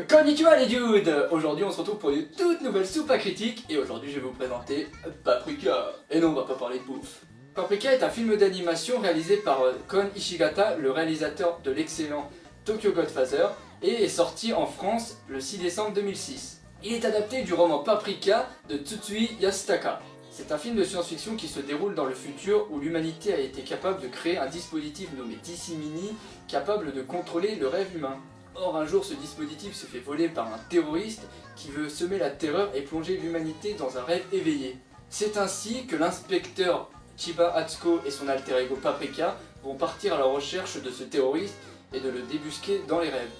Konnichiwa les dudes! Aujourd'hui on se retrouve pour une toute nouvelle soupe à critique et aujourd'hui je vais vous présenter Paprika. Et non, on va pas parler de bouffe. Paprika est un film d'animation réalisé par Kon Ishigata, le réalisateur de l'excellent Tokyo Godfather, et est sorti en France le 6 décembre 2006. Il est adapté du roman Paprika de Tsutsui Yasutaka. C'est un film de science-fiction qui se déroule dans le futur où l'humanité a été capable de créer un dispositif nommé DC Mini capable de contrôler le rêve humain. Or un jour ce dispositif se fait voler par un terroriste qui veut semer la terreur et plonger l'humanité dans un rêve éveillé. C'est ainsi que l'inspecteur Chiba Atsuko et son alter ego Paprika vont partir à la recherche de ce terroriste et de le débusquer dans les rêves.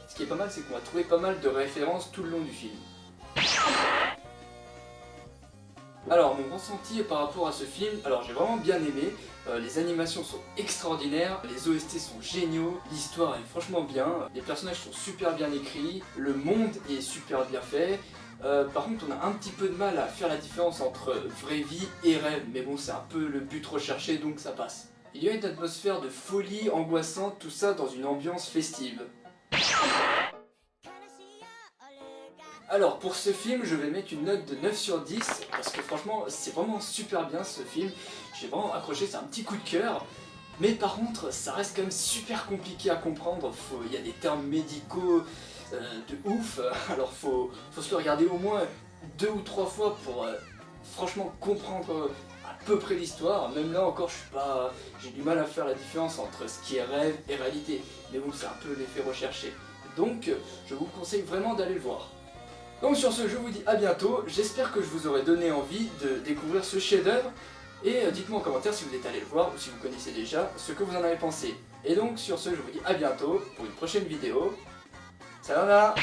Ce qui est pas mal, c'est qu'on va trouver pas mal de références tout le long du film. Alors mon ressenti par rapport à ce film, alors j'ai vraiment bien aimé, les animations sont extraordinaires, les OST sont géniaux, l'histoire est franchement bien, les personnages sont super bien écrits, le monde est super bien fait. Par contre on a un petit peu de mal à faire la différence entre vraie vie et rêve, mais bon c'est un peu le but recherché donc ça passe. Il y a une atmosphère de folie angoissante, tout ça dans une ambiance festive. Alors pour ce film je vais mettre une note de 9 sur 10 parce que franchement c'est vraiment super bien ce film, j'ai vraiment accroché, c'est un petit coup de cœur, mais par contre ça reste quand même super compliqué à comprendre, il y a des termes médicaux de ouf, alors faut se le regarder au moins 2 ou 3 fois pour franchement comprendre à peu près l'histoire, même là encore j'ai du mal à faire la différence entre ce qui est rêve et réalité, mais bon c'est un peu l'effet recherché, donc je vous conseille vraiment d'aller le voir. Donc sur ce, je vous dis à bientôt, j'espère que je vous aurai donné envie de découvrir ce chef-d'œuvre, et dites-moi en commentaire si vous êtes allé le voir ou si vous connaissez déjà ce que vous en avez pensé. Et donc sur ce, je vous dis à bientôt pour une prochaine vidéo. Sayonara.